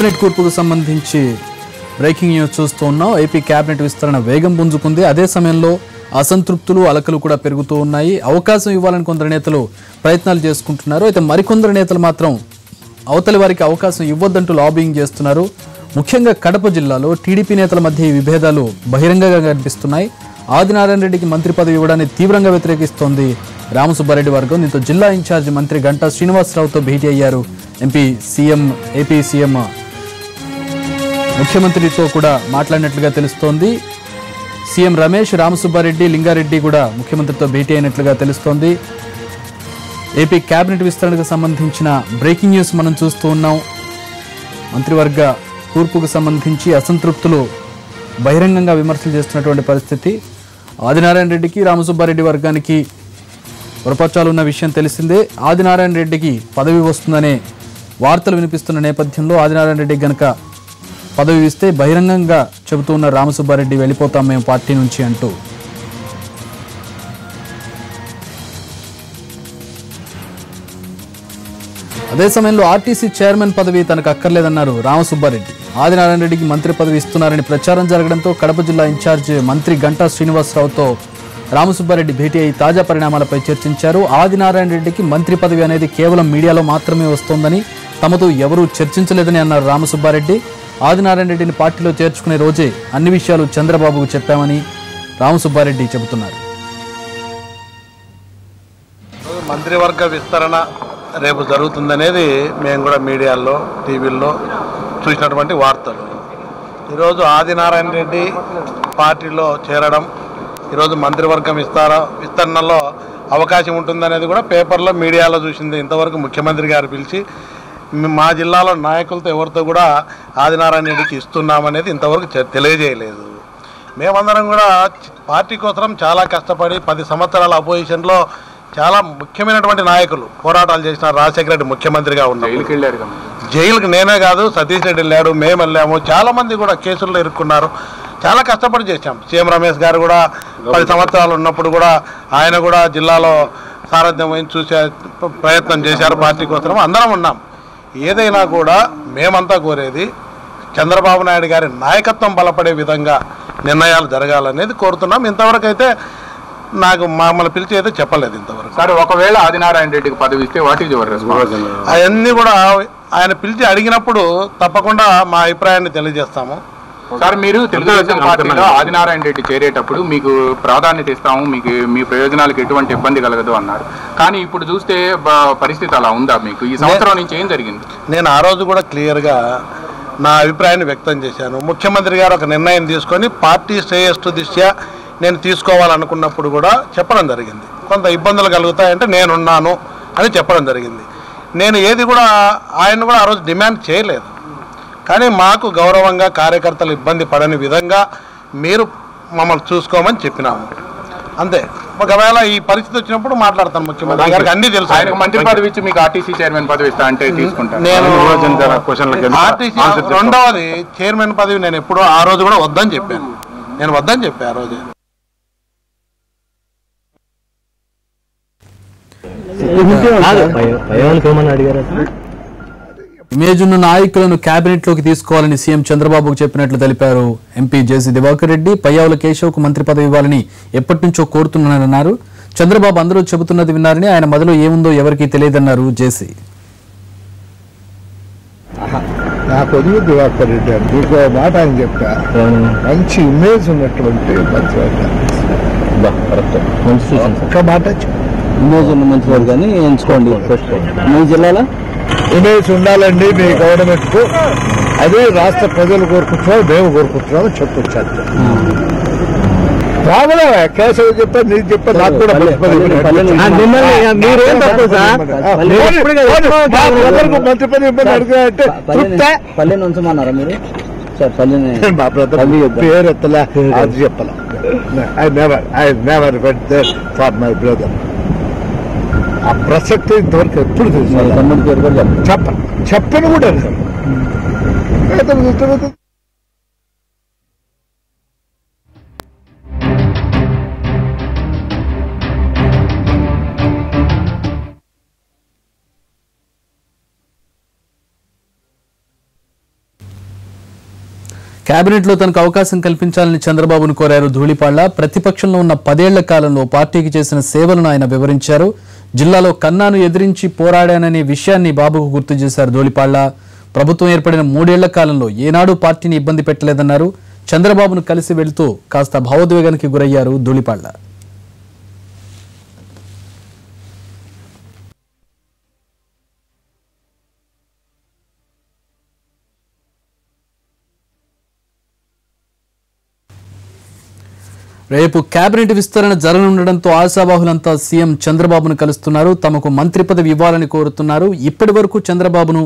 Cabinet కూర్పుకు సంబంధించి breaking news చూస్తూ ఉన్నాం. ఏపీ కేబినెట్ విస్తరణ వేగం పుంజుకుంది. అదే సమయంలో అసంతృప్తులు అలకలు కూడా పెరుగుతూ ఉన్నాయి. అవకాశం ఇవ్వాలని కొందరు నేతలు ప్రయత్నాలు చేసుకుంటున్నారు. అయితే మరికొందరు నేతలు మాత్రం అవతలి వారికి అవకాశం ఇవ్వొద్దంటూ లాబింగ్ చేస్తున్నారు. ముఖ్యంగా కడప జిల్లాలో టీడీపీ నేతల మధ్య ఈ విభేదాలు బహిరంగంగా కనిపిస్తున్నాయి. ఆదినారాయణ రెడ్డికి మంత్రి పదవి ఇవ్వడాన్ని తీవ్రంగా వ్యతిరేకిస్తోంది రామసుబ్బారెడ్డి వర్గం. దీంతో జిల్లా ఇన్ఛార్జి మంత్రి గంటా శ్రీనివాసరావుతో భేటీ అయ్యారు ఏపీ సీఎం ముఖ్యమంత్రితో కూడా మాట్లాడినట్లుగా తెలుస్తోంది. సీఎం రమేష్, రామసుబ్బారెడ్డి, లింగారెడ్డి కూడా ముఖ్యమంత్రితో భేటీ అయినట్లుగా తెలుస్తోంది. ఏపీ కేబినెట్ విస్తరణకు సంబంధించిన బ్రేకింగ్ న్యూస్ మనం చూస్తూ ఉన్నాం. మంత్రివర్గ కూర్పుకు సంబంధించి అసంతృప్తులు బహిరంగంగా విమర్శలు చేస్తున్నటువంటి పరిస్థితి. ఆదినారాయణ రెడ్డికి, రామసుబ్బారెడ్డి వర్గానికి పొరపచ్చాలు ఉన్న విషయం తెలిసిందే. ఆదినారాయణ రెడ్డికి పదవి వస్తుందనే వార్తలు వినిపిస్తున్న నేపథ్యంలో ఆదినారాయణ రెడ్డికి గనక పదవి ఇస్తే బహిరంగంగా చెబుతూ ఉన్న రామసుబ్బారెడ్డి వెళ్ళిపోతాం మేము పార్టీ నుంచి అంటూ. అదే సమయంలో ఆర్టీసీ చైర్మన్ పదవి తనకు అక్కర్లేదన్నారు రామసుబ్బారెడ్డి. ఆదినారాయణ రెడ్డికి మంత్రి పదవి ఇస్తున్నారని ప్రచారం జరగడంతో కడప జిల్లా ఇన్ఛార్జ్ మంత్రి గంటా శ్రీనివాసరావుతో రామసుబ్బారెడ్డి భేటీ అయి తాజా పరిణామాలపై చర్చించారు. ఆదినారాయణ రెడ్డికి మంత్రి పదవి అనేది కేవలం మీడియాలో మాత్రమే వస్తోందని, తమతో ఎవరూ చర్చించలేదని అన్నారు రామసుబ్బారెడ్డి. ఆదినారాయణ రెడ్డిని పార్టీలో చేర్చుకునే రోజే అన్ని విషయాలు చంద్రబాబుకు చెప్పామని రామసుబ్బారెడ్డి చెబుతున్నారు. మంత్రివర్గ విస్తరణ రేపు జరుగుతుందనేది మేము కూడా మీడియాలో, టీవీల్లో చూసినటువంటి వార్తలు. ఈరోజు ఆదినారాయణ రెడ్డి పార్టీలో చేరడం, ఈరోజు మంత్రివర్గం విస్తరణలో అవకాశం ఉంటుందనేది కూడా పేపర్లో, మీడియాలో చూసింది. ఇంతవరకు ముఖ్యమంత్రి గారు పిలిచి మా జిల్లాలో నాయకులతో ఎవరితో కూడా ఆదినారాయణ రెడ్డికి ఇస్తున్నామనేది ఇంతవరకు తెలియజేయలేదు. మేమందరం కూడా పార్టీ కోసం చాలా కష్టపడి 10 సంవత్సరాల అపోజిషన్లో చాలా ముఖ్యమైనటువంటి నాయకులు పోరాటాలు చేసిన రాజశేఖర రెడ్డి ముఖ్యమంత్రిగా ఉన్నారు. జైలుకి నేనే కాదు, సతీష్ రెడ్డి వెళ్ళాడు, మేము వెళ్ళాము. చాలామంది కూడా కేసుల్లో ఇరుక్కున్నారు. చాలా కష్టపడి చేశాం. సీఎం రమేష్ గారు కూడా 10 సంవత్సరాలు ఉన్నప్పుడు కూడా ఆయన కూడా జిల్లాలో సారథ్యం వహించి చూసే ప్రయత్నం చేశారు పార్టీ కోసం. అందరం ఉన్నాం. ఏదైనా కూడా మేమంతా కోరేది చంద్రబాబు నాయుడు గారి నాయకత్వం బలపడే విధంగా నిర్ణయాలు జరగాలనేది కోరుతున్నాం. ఇంతవరకు అయితే నాకు మమ్మల్ని పిలిచి అయితే చెప్పలేదు ఇంతవరకు. సరే, ఒకవేళ ఆదినారాయణ రెడ్డికి పదవి ఇస్తే వాటికి అవన్నీ కూడా ఆయన పిలిచి అడిగినప్పుడు తప్పకుండా మా అభిప్రాయాన్ని తెలియజేస్తాము. సార్, మీరు తెలుగుదేశం పార్టీలో ఆదినారాయణ రెడ్డి చేరేటప్పుడు మీకు ప్రాధాన్యత ఇస్తాము, మీకు మీ ప్రయోజనాలకు ఎటువంటి ఇబ్బంది కలగదు అన్నారు. కానీ ఇప్పుడు చూస్తే పరిస్థితి అలా ఉందా? మీకు ఈ సంవత్సరం నుంచి ఏం జరిగింది? నేను ఆ రోజు కూడా క్లియర్గా నా అభిప్రాయాన్ని వ్యక్తం చేశాను. ముఖ్యమంత్రి గారు ఒక నిర్ణయం తీసుకొని పార్టీ శ్రేయస్సు దృష్ట్యా నేను తీసుకోవాలనుకున్నప్పుడు కూడా చెప్పడం జరిగింది. కొంత ఇబ్బందులు కలుగుతాయంటే నేనున్నాను అని చెప్పడం జరిగింది. నేను ఏది కూడా ఆయన కూడా ఆ రోజు డిమాండ్ చేయలేదు. కానీ మాకు గౌరవంగా కార్యకర్తలు ఇబ్బంది పడని విధంగా మీరు మమ్మల్ని చూసుకోమని చెప్పినాము, అంతే. ఒకవేళ ఈ పరిస్థితి వచ్చినప్పుడు మాట్లాడతాను. ముఖ్యమంత్రి గారికి అన్ని తెలుసు. ఆయన మంత్రి పదవి ఇచ్చి మీకు ఆర్టీసీ చైర్మన్ పదవి ఇస్తా అంటే తీసుకుంటాను. నేను ఆర్టీసీ రెండవది చైర్మన్ పదవి నేను ఎప్పుడో ఆ రోజు కూడా వద్దని చెప్పాను. నేను వద్దని చెప్పాను ఆ రోజు. ఇమేజ్ ఉన్న నాయకులను కేబినెట్ లోకి తీసుకోవాలని సీఎం చంద్రబాబుకు చెప్పినట్లు తెలిపారు ఎంపీ జేసీ దివాకర్ రెడ్డి. పయ్యావుల కేశవ్కు మంత్రి పదవి ఇవ్వాలని ఎప్పటి నుంచో కోరుతున్నారన్నారు. చంద్రబాబు అందరూ చెబుతున్నది విన్నారని, ఆయన మొదలు ఏముందో ఎవరికీ తెలియదన్నారు జేసీ. నాకు వదిలి దివాకర్ రెడ్డి అని మీకు మాట ఆయన చెప్పా, మంచి ఇమేజ్ ఉన్నటువంటి మంత్రివర్గం. ఒక్క మాట ఇమేజ్ ఉన్న మంత్రివర్గాన్ని ఎంచుకోండి. మీ జిల్లాలో ఇమేజ్ ఉండాలండి మీ గవర్నమెంట్ కు. అదే రాష్ట్ర ప్రజలు కోరుకుంటున్నావు, మేము కోరుకుంటున్నాము చెప్పొచ్చాను. రాబోయే కేశవ్ చెప్పారు, నీకు చెప్పారు, నాకు కూడా మంత్రి పదవి అడిగారంటే పల్లె ఉంచమన్నారా మీరు? మా బ్రదర్ పేరు ఎత్తలే, అది చెప్పలే. I never went there for my brother. ఆ ప్రసక్తి ఇంతవరకు ఎప్పుడు తెలుసు చెప్పను కూడా. కేబినెట్లో తనకు అవకాశం కల్పించాలని చంద్రబాబును కోరారు ధూళిపాళ్ల. ప్రతిపక్షంలో ఉన్న 10 ఏళ్ల కాలంలో పార్టీకి చేసిన సేవలను ఆయన వివరించారు. జిల్లాలో కన్నాను ఎదిరించి పోరాడాననే విషయాన్ని బాబుకు గుర్తు చేశారు ధూళిపాళ్ల. ప్రభుత్వం ఏర్పడిన 3 ఏళ్ల కాలంలో ఏనాడు పార్టీని ఇబ్బంది పెట్టలేదన్నారు. చంద్రబాబును కలిసి వెళ్తూ కాస్త భావోద్వేగానికి గురయ్యారు ధూళిపాళ్ల. రేపు కేబినెట్ విస్తరణ జరగనుండడంతో ఆశావాహులంతా సీఎం చంద్రబాబును కలుస్తున్నారు. తమకు మంత్రి పదవి ఇవ్వాలని కోరుతున్నారు. ఇప్పటి వరకు చంద్రబాబును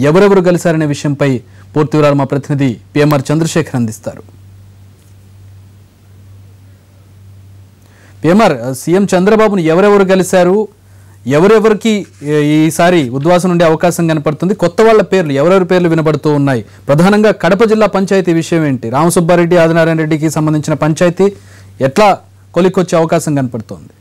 ఎవరెవరు కలిశారనే విషయంపై పూర్తి వివరాలు మా ప్రతినిధి పిఎంఆర్ చంద్రశేఖర్ అందిస్తారు. పిఎంఆర్, సీఎం చంద్రబాబును ఎవరెవరు కలిశారు, ఎవరెవరికి ఈసారి ఉద్వాసం నుండి అవకాశం కనపడుతుంది, కొత్త వాళ్ల పేర్లు ఎవరెవరి పేర్లు వినబడుతూ ఉన్నాయి, ప్రధానంగా కడప జిల్లా పంచాయతీ విషయం ఏంటి, రామసుబ్బారెడ్డి ఆదినారాయణ రెడ్డికి సంబంధించిన పంచాయతీ ఎట్లా కొలికొచ్చే అవకాశం కనపడుతోంది?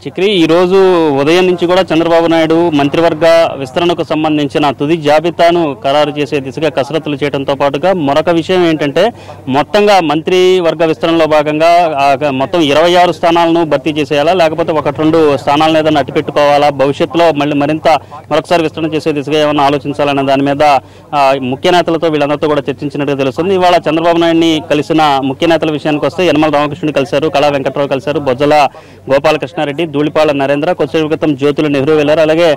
చక్రి, ఈరోజు ఉదయం నుంచి కూడా చంద్రబాబు నాయుడు మంత్రివర్గ విస్తరణకు సంబంధించిన తుది జాబితాను ఖరారు చేసే దిశగా కసరత్తులు చేయడంతో పాటుగా మరొక విషయం ఏంటంటే మొత్తంగా మంత్రివర్గ విస్తరణలో భాగంగా మొత్తం 26 స్థానాలను భర్తీ చేసేయాలా, లేకపోతే 1-2 స్థానాలను ఏదైనా అట్టిపెట్టుకోవాలా, భవిష్యత్తులో మరొకసారి విస్తరణ చేసే దిశగా ఏమైనా ఆలోచించాలనే దాని మీద ముఖ్య నేతలతో వీళ్ళందరితో కూడా చర్చించినట్టుగా తెలుస్తుంది. ఇవాళ చంద్రబాబు నాయుడిని కలిసిన ముఖ్య నేతల విషయానికి వస్తే యనమల రామకృష్ణుని కలిశారు, కళా వెంకట్రావు కలిశారు, బొజ్జల గోపాలకృష్ణారెడ్డి, ధూళిపాళ్ల నరేంద్ర, కొద్దిసేపు క్రితం జ్యోతుల నెహ్రూ వెళ్లారు, అలాగే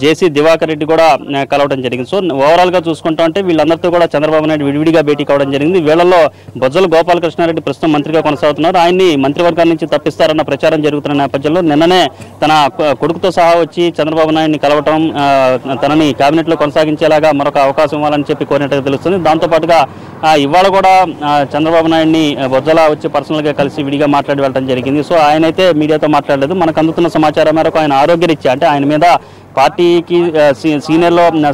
జేసీ దివాకర్ రెడ్డి కూడా కలవడం జరిగింది. సో ఓవరాల్ గా చూసుకుంటా అంటే వీళ్ళందరితో కూడా చంద్రబాబు నాయుడు విడివిడిగా భేటీ కావడం జరిగింది. వీళ్లలో బొజ్జల గోపాలకృష్ణారెడ్డి ప్రస్తుతం మంత్రిగా కొనసాగుతున్నారు. ఆయన్ని మంత్రివర్గాల నుంచి తప్పిస్తారన్న ప్రచారం జరుగుతున్న నేపథ్యంలో నిన్ననే తన కొడుకుతో సహా వచ్చి చంద్రబాబు నాయుడిని కలవటం, తనని కేబినెట్ లో కొనసాగించేలాగా మరొక అవకాశం ఇవ్వాలని చెప్పి కోరినట్టుగా తెలుస్తుంది. దాంతో పాటుగా ఇవాళ కూడా చంద్రబాబు నాయుడిని బొజ్జల వచ్చి పర్సనల్ గా కలిసి విడిగా మాట్లాడి వెళ్ళడం జరిగింది. సో ఆయన అయితే మీడియాతో మాట్లాడలేదు. మనకు అందుతున్న సమాచారం మేరకు ఆయన ఆరోగ్యరీత్యా అంటే ఆయన మీద పార్టీకి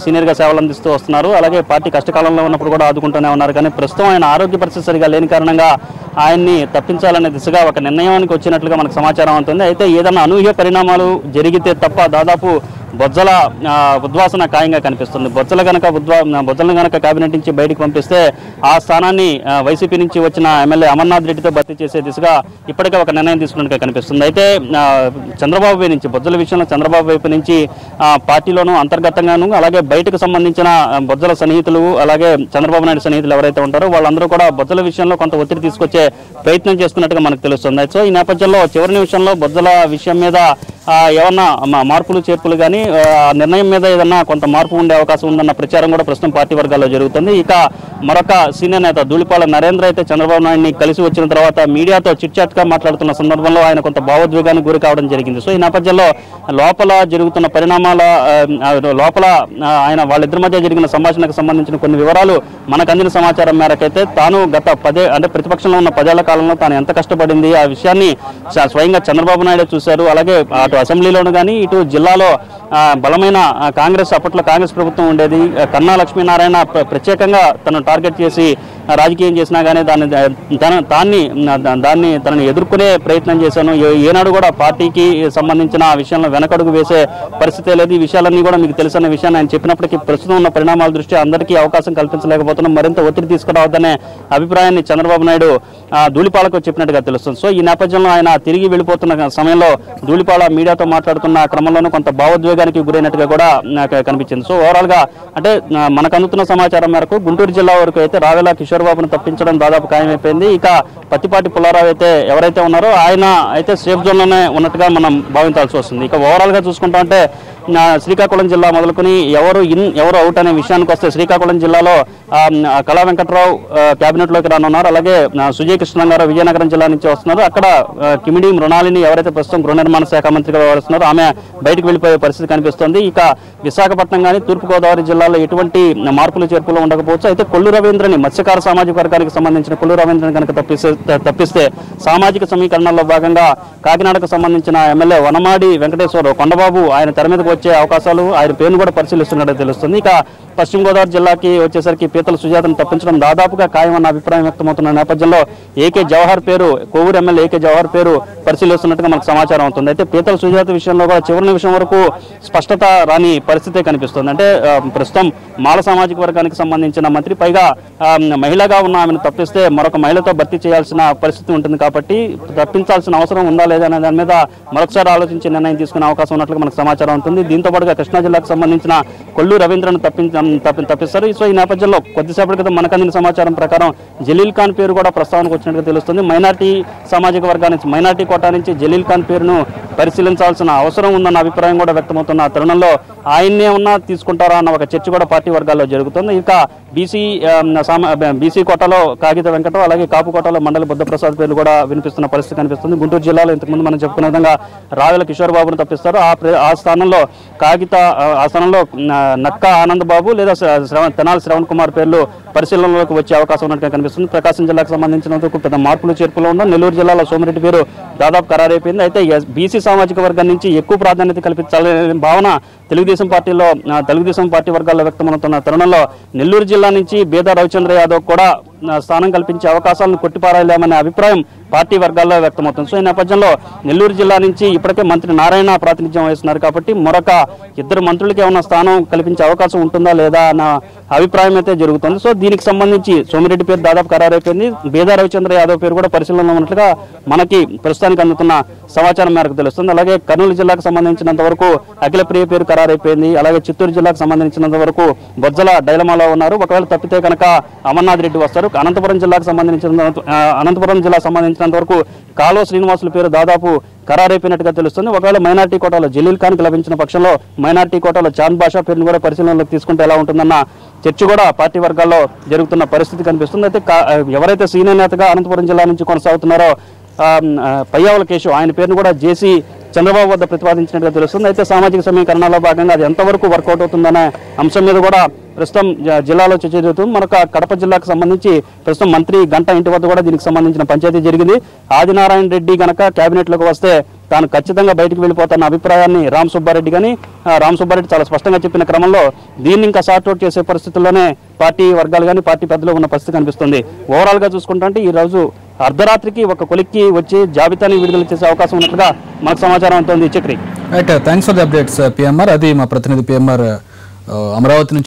సీనియర్గా సేవలు అందిస్తూ వస్తున్నారు, అలాగే పార్టీ కష్టకాలంలో ఉన్నప్పుడు కూడా ఆదుకుంటూనే ఉన్నారు. కానీ ప్రస్తుతం ఆయన ఆరోగ్య పరిస్థితి సరిగా లేని కారణంగా ఆయన్ని తప్పించాలనే దిశగా ఒక నిర్ణయానికి వచ్చినట్లుగా మనకు సమాచారం అవుతుంది. అయితే ఏదైనా అనూహ్య పరిణామాలు జరిగితే తప్ప దాదాపు బొజ్జల ఉద్వాసన ఖాయంగా కనిపిస్తుంది. బొజ్జలను గనక కేబినెట్ నుంచి బయటకు పంపిస్తే ఆ స్థానాన్ని వైసీపీ నుంచి వచ్చిన ఎమ్మెల్యే అమర్నాథ్ రెడ్డితో భర్తీ చేసే దిశగా ఇప్పటికే ఒక నిర్ణయం తీసుకున్నట్టుగా కనిపిస్తుంది. అయితే చంద్రబాబు వైపు నుంచి బొజ్జల విషయంలో చంద్రబాబు వైపు నుంచి పార్టీలోనూ అంతర్గతంగాను అలాగే బయటకు సంబంధించిన బొజ్జల సన్నిహితులు అలాగే చంద్రబాబు నాయుడు సన్నిహితులు ఎవరైతే ఉంటారో వాళ్ళందరూ కూడా బొజ్జల విషయంలో కొంత ఒత్తిడి తీసుకొచ్చే ప్రయత్నం చేస్తున్నట్టుగా మనకు తెలుస్తుంది. సో ఈ నేపథ్యంలో చివరి నిమిషంలో బొజ్జల విషయం మీద ఏమన్నా మార్పులు చేర్పులు కానీ నిర్ణయం మీద ఏదన్నా కొంత మార్పు ఉండే అవకాశం ఉందన్న ప్రచారం కూడా ప్రస్తుతం పార్టీ వర్గాల్లో జరుగుతుంది. ఇక మరొక సీనియర్ నేత ధూళిపాళ్ల నరేంద్ర అయితే చంద్రబాబు నాయుడిని కలిసి వచ్చిన తర్వాత మీడియాతో చిట్ గా మాట్లాడుతున్న సందర్భంలో ఆయన కొంత భావోద్వేగానికి గురి కావడం జరిగింది. సో ఈ నేపథ్యంలో లోపల జరుగుతున్న పరిణామాల ఆయన వాళ్ళిద్దరి మధ్య జరిగిన సంభాషణకు సంబంధించిన కొన్ని వివరాలు మనకు అందిన సమాచారం మేరకైతే తాను గత ప్రతిపక్షంలో ఉన్న 10 ఏళ్ల కాలంలో తాను ఎంత కష్టపడింది ఆ విషయాన్ని స్వయంగా చంద్రబాబు నాయుడు చూశారు. అలాగే అటు అసెంబ్లీలోను కానీ ఇటు జిల్లాలో బలమైన అప్పట్లో కాంగ్రెస్ ప్రభుత్వం ఉండేది. కన్నా లక్ష్మీనారాయణ ప్రత్యేకంగా తనను టార్గెట్ చేసి రాజకీయం చేసినా కానీ తనని ఎదుర్కొనే ప్రయత్నం చేశాను. ఏనాడు కూడా పార్టీకి సంబంధించిన విషయంలో వెనకడుగు వేసే పరిస్థితే లేదు. ఈ విషయాలన్నీ కూడా మీకు తెలుసన్న విషయాన్ని ఆయన చెప్పినప్పటికీ ప్రస్తుతం ఉన్న పరిణామాల దృష్ట్యా అందరికీ అవకాశం కల్పించలేకపోతున్నాం, మరింత ఒత్తిడి తీసుకురావద్దనే అభిప్రాయాన్ని చంద్రబాబు నాయుడు ధూళిపాళ్లకు చెప్పినట్టుగా తెలుస్తుంది. సో ఈ నేపథ్యంలో ఆయన తిరిగి వెళ్ళిపోతున్న సమయంలో ధూళిపాళ్ల మీడియాతో మాట్లాడుతున్న క్రమంలోనూ కొంత భావోద్వేగానికి గురైనట్టుగా కూడా కనిపించింది. సో ఓవరాల్ గా అంటే మనకు అందుతున్న సమాచారం మేరకు గుంటూరు జిల్లా వరకు అయితే రావెల కిషోర్ బాబును తప్పించడం దాదాపు ఖాయమైపోయింది. ఇక పత్తిపాటి పుల్లారావు అయితే ఎవరైతే ఉన్నారో ఆయన అయితే సేఫ్ జోన్ లోనే ఉన్నట్టుగా మనం భావించాల్సి వస్తుంది. ఇక ఓవరాల్ గా చూసుకుంటా అంటే శ్రీకాకుళం జిల్లా మొదలుకొని ఎవరు అవుట్ అనే విషయానికి వస్తే శ్రీకాకుళం జిల్లాలో కళా వెంకట్రావు కేబినెట్ లోకి రానున్నారు. అలాగే సుజయ్ కృష్ణ గారు విజయనగరం జిల్లా నుంచి వస్తున్నారు. అక్కడ కిమిడి మృణాలిని ఎవరైతే ప్రస్తుతం గృహ నిర్మాణ శాఖ మంత్రిగా వ్యవహరిస్తున్నారో ఆమె బయటకు వెళ్ళిపోయే పరిస్థితి కనిపిస్తుంది. ఇక విశాఖపట్నం కానీ తూర్పుగోదావరి జిల్లాలో ఎటువంటి మార్పులు చేర్పులు ఉండకపోవచ్చు. అయితే కొల్లు రవీంద్రని మత్స్యకార సామాజిక వర్గానికి సంబంధించిన కొల్లు రవీంద్రని కనుక తప్పిస్తే సామాజిక సమీకరణాల్లో భాగంగా కాకినాడకు సంబంధించిన ఎమ్మెల్యే వనమాడి వెంకటేశ్వరరావు కొండబాబు ఆయన తెర మీదకు వచ్చే అవకాశాలు ఆయన పేరును కూడా పరిశీలిస్తున్నట్టు తెలుస్తుంది. ఇక పశ్చిమ గోదావరి జిల్లాకి వచ్చేసరికి పీతల సుజాతను తప్పించడం దాదాపుగా ఖాయమన్న అభిప్రాయం వ్యక్తమవుతున్న నేపథ్యంలో ఏకే జవహర్ పేరు, కోవూరు ఎమ్మెల్యే ఏకే జవహర్ పేరు పరిశీలిస్తున్నట్టుగా మనకు సమాచారం అవుతుంది. అయితే పీతల సుజాత విషయంలో కూడా చివరి నిమిషం వరకు స్పష్టత రాని పరిస్థితే కనిపిస్తుంది. అంటే ప్రస్తుతం మాల సామాజిక వర్గానికి సంబంధించిన మంత్రి, పైగా మహిళగా ఉన్న ఆమెను తప్పిస్తే మరొక మహిళతో భర్తీ చేయాల్సిన పరిస్థితి ఉంటుంది కాబట్టి తప్పించాల్సిన అవసరం ఉందా లేదా అనే దాని మీద మరొకసారి ఆలోచించి నిర్ణయం తీసుకునే అవకాశం ఉన్నట్లుగా మనకు సమాచారం ఉంటుంది. దీంతో పాటుగా కృష్ణా జిల్లాకు సంబంధించిన కొల్లు రవీంద్రను తప్పిస్తారు. సో ఈ నేపథ్యంలో కొద్దిసేపటి క్రితం మనకు అందిన సమాచారం ప్రకారం జలీల్ ఖాన్ పేరు కూడా ప్రస్తావనకు వచ్చినట్టుగా తెలుస్తుంది. మైనార్టీ సామాజిక వర్గానికి, మైనార్టీ కోటా నుంచి జలీల్ ఖాన్ పేరును పరిశీలించాల్సిన అవసరం ఉందన్న అభిప్రాయం కూడా వ్యక్తమవుతున్న తరుణంలో ఆయన్నే ఉన్నా తీసుకుంటారా అన్న ఒక చర్చ కూడా పార్టీ వర్గాల్లో జరుగుతుంది. ఇక బీసీ కోటాలో కాగిత వెంకటం, అలాగే కాపు కోటాలో మండలి బుద్ధప్రసాద్ పేర్లు కూడా వినిపిస్తున్న పరిస్థితి కనిపిస్తుంది. గుంటూరు జిల్లాలో ఇంతకుముందు మనం చెప్పుకున్న విధంగా రావెల కిషోర్ బాబును తప్పిస్తారు. ఆ స్థానంలో నక్క ఆనంద్ బాబు లేదా తెనాలి శ్రవణ్ కుమార్ పేర్లు పరిశీలనలోకి వచ్చే అవకాశం ఉన్నట్టుగా కనిపిస్తుంది. ప్రకాశం జిల్లాకు సంబంధించినందుకు పెద్ద మార్పులు చేర్పులు ఉన్న నెల్లూరు జిల్లాలో సోమిరెడ్డి పేరు దాదాపు ఖరారైపోయింది. అయితే బీసీ సామాజిక వర్గం నుంచి ఎక్కువ ప్రాధాన్యత కల్పించాలనే భావన తెలుగుదేశం పార్టీ వర్గాల్లో వ్యక్తమవుతున్న తరుణంలో నెల్లూరు జిల్లా నుంచి బేదా రవిచంద్ర యాదవ్ కూడా స్థానం కల్పించే అవకాశాలను కొట్టిపారాయలేమనే అభిప్రాయం పార్టీ వర్గాల్లో వ్యక్తమవుతుంది. సో ఈ నేపథ్యంలో నెల్లూరు జిల్లా నుంచి ఇప్పటికే మంత్రి నారాయణ ప్రాతినిధ్యం వహిస్తున్నారు కాబట్టి మరొక ఇద్దరు మంత్రులకి ఏమైనా స్థానం కల్పించే అవకాశం ఉంటుందా లేదా అన్న అభిప్రాయం అయితే జరుగుతుంది. సో దీనికి సంబంధించి సోమిరెడ్డి పేరు దాదాపు ఖరారైపోయింది. బేదా రవిచంద్ర యాదవ్ పేరు కూడా పరిశీలనలో ఉన్నట్లుగా మనకి ప్రస్తుతానికి అందుతున్న సమాచారం మేరకు తెలుస్తుంది. అలాగే కర్నూలు జిల్లాకు సంబంధించినంత వరకు అఖిలప్రియ పేరు ఖరారైపోయింది. అలాగే చిత్తూరు జిల్లాకు సంబంధించినంత వరకు బొజ్జల డైలమాలో ఉన్నారు. ఒకవేళ తప్పితే కనుక అమర్నాథ్ రెడ్డి వస్తారు. అనంతపురం జిల్లాకు సంబంధించినంత వరకు కాలువ శ్రీనివాసుల పేరు దాదాపు ఖరారైపోయినట్టుగా తెలుస్తుంది. ఒకవేళ మైనార్టీ కోటాలో జలీల్ ఖాన్కి లభించిన పక్షంలో మైనార్టీ కోటాలో చాంద్ బాషా పేరును కూడా పరిశీలనలోకి తీసుకుంటే ఎలా ఉంటుందన్న చర్చ కూడా పార్టీ వర్గాల్లో జరుగుతున్న పరిస్థితి కనిపిస్తుంది. అయితే ఎవరైతే సీనియర్ నేతగా అనంతపురం జిల్లా నుంచి కొనసాగుతున్నారో పయ్యావుల కేశవ్, ఆయన పేరును కూడా జేసీ చంద్రబాబు వద్ద ప్రతిపాదించినట్టుగా తెలుస్తుంది. అయితే సామాజిక సమీకరణలో భాగంగా అది ఎంతవరకు వర్కౌట్ అవుతుందనే అంశం మీద కూడా ప్రస్తుతం జిల్లాలో చర్చ జరుగుతుంది. మనకు కడప జిల్లాకు సంబంధించి ప్రస్తుతం మంత్రి గంట ఇంటి వద్ద కూడా దీనికి సంబంధించిన పంచాయతీ జరిగింది. ఆదినారాయణ రెడ్డి గనక కేబినెట్లోకి వస్తే తాను ఖచ్చితంగా బయటకు వెళ్ళిపోతున్న అభిప్రాయాన్ని రామ్ సుబ్బారెడ్డి చాలా స్పష్టంగా చెప్పిన క్రమంలో దీన్ని ఇంకా సార్ట్అవుట్ చేసే పరిస్థితుల్లోనే పార్టీ వర్గాలు కానీ పార్టీ పెద్దలు ఉన్న పరిస్థితి కనిపిస్తుంది. ఓవరాల్ గా చూసుకుంటే ఈ రోజు అర్ధరాత్రికి ఒక కొలిక్కి వచ్చి జాబితాని విడుదల చేసే అవకాశం ఉన్నట్లుగా మనకు సమాచారం అవుతుంది. Chakri, thanks for the updates PMR. అది మా ప్రతినిధి పిఎంఆర్ అమరావతి నుంచి